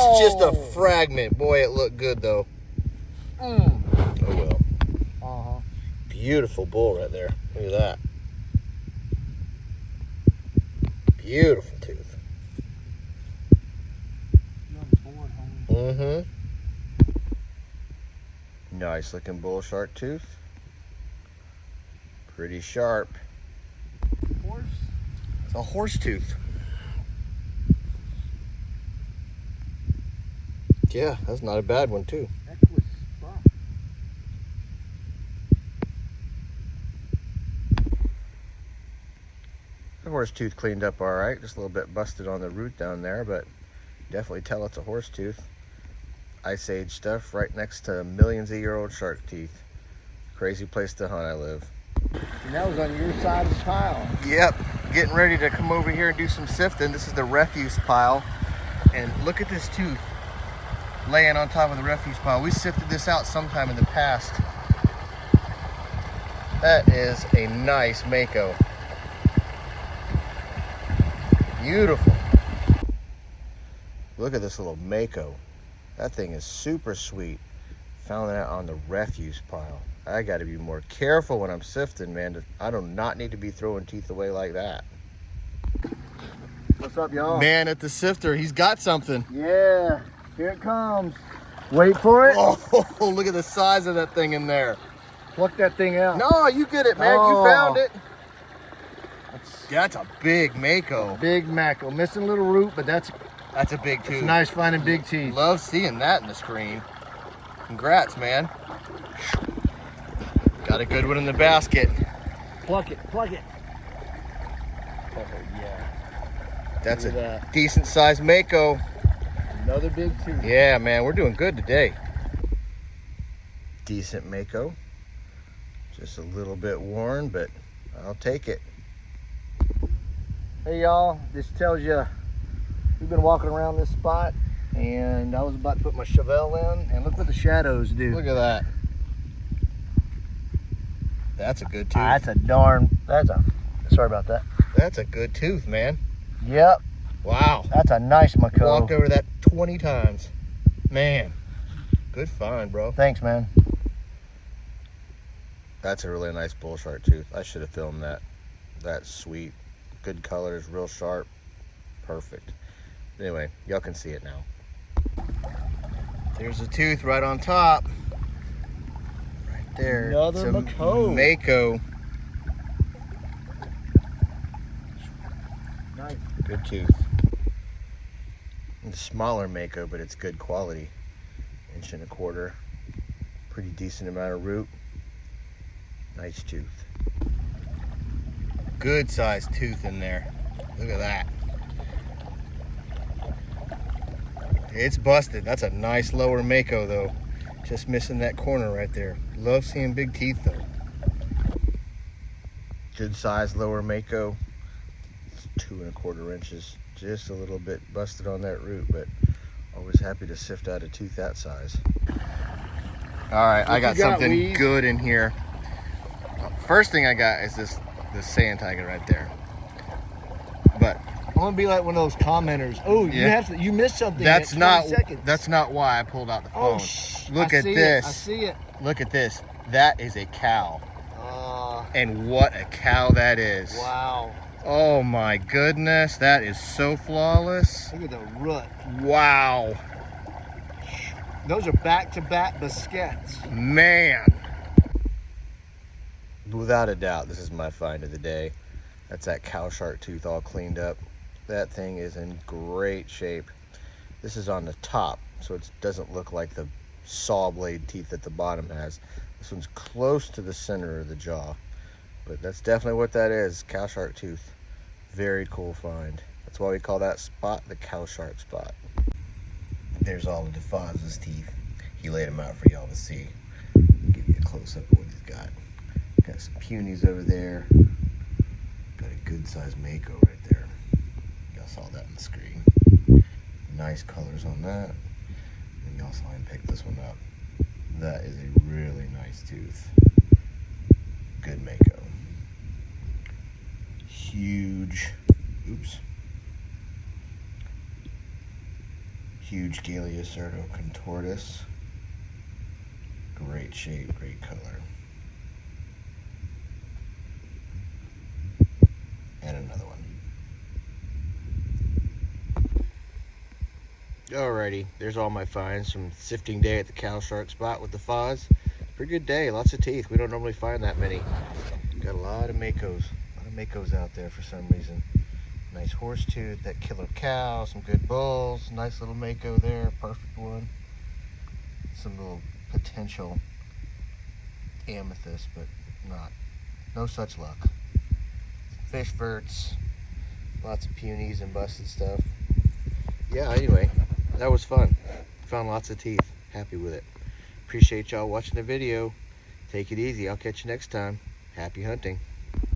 It's just a fragment. Boy, it looked good though. Oh well. Beautiful bull right there. Look at that. Beautiful tooth. Nice looking bull shark tooth. Pretty sharp. Horse? It's a horse tooth. Yeah, that's not a bad one too. The horse tooth cleaned up all right. Just a little bit busted on the root down there, but definitely tell it's a horse tooth. Ice age stuff right next to millions of year old shark teeth. Crazy place to hunt, I live. And that was on your side of the pile. Yep, getting ready to come over here and do some sifting. This is the refuse pile. And look at this tooth laying on top of the refuse pile. We sifted this out sometime in the past. That is a nice mako. Beautiful. Look at this little mako. That thing is super sweet. Found that on the refuse pile. I got to be more careful when I'm sifting, man. I do not need to be throwing teeth away like that. What's up, y'all? Man at the sifter, he's got something. Yeah, here it comes. Wait for it. Oh, look at the size of that thing in there. Pluck that thing out. No, you get it, man. You found it. That's a big mako. Big mako. Missing a little root, but that's a big tooth. It's nice finding big teeth. Love seeing that in the screen. Congrats, man. Got a good one in the basket. Pluck it, pluck it. Oh, yeah. That's a decent sized mako. Another big tooth. Yeah, man, we're doing good today. Decent mako. Just a little bit worn, but I'll take it. Hey, y'all. This tells you we've been walking around this spot, and I was about to put my Chevelle in, and look what the shadows do. Look at that. That's a good tooth. Sorry about that. That's a good tooth, man. Yep. Wow. That's a nice mako. Walked over that 20 times. Man, good find, bro. Thanks, man. That's a really nice bull shark tooth. I should have filmed that. That's sweet. Good colors, real sharp. Perfect. Anyway, y'all can see it now. There's a tooth right on top. Right there. Another mako. Mako. Nice. Good tooth. It's a smaller mako, but it's good quality. 1.25 inches. Pretty decent amount of root. Nice tooth. Good sized tooth in there. Look at that. It's busted. That's a nice lower mako though. Just missing that corner right there. Love seeing big teeth though. Good size lower mako. It's 2.25 inches. Just a little bit busted on that root, but always happy to sift out a tooth that size. All right, I got something good in here. First thing I got is this sand tiger right there. But I'm gonna be like one of those commenters. Oh, yeah. you missed something. That's not why I pulled out the phone. Look at this. I see it. Look at this. That is a cow. And what a cow that is. Wow. Oh my goodness, that is so flawless. Look at the root. Wow. Those are back-to-back biscuits. Man. Without a doubt, this is my find of the day. That's that cow shark tooth all cleaned up. That thing is in great shape. This is on the top, so it doesn't look like the saw blade teeth that the bottom has. This one's close to the center of the jaw. But that's definitely what that is, cow shark tooth. Very cool find. That's why we call that spot the cow shark spot. There's all of DeFaz's teeth. He laid them out for y'all to see. Give you a close up of what he's got. Got some punies over there. Got a good sized mako right there. Y'all saw that on the screen. Nice colors on that. And y'all saw him pick this one up. That is a really nice tooth. Good mako. Huge. Oops. Huge Galiocerto contortus. Great shape, great color. And another one. Alrighty, there's all my finds from sifting day at the cow shark spot with the Foz. Pretty good day, lots of teeth. We don't normally find that many. Got a lot of makos. Out there for some reason. Nice horse tooth, that killer cow, some good bulls, nice little mako there, perfect one. Some little potential amethyst, but no such luck. Fish verts, lots of peonies and busted stuff. Yeah, anyway, that was fun. Found lots of teeth. Happy with it. Appreciate y'all watching the video. Take it easy. I'll catch you next time. Happy hunting.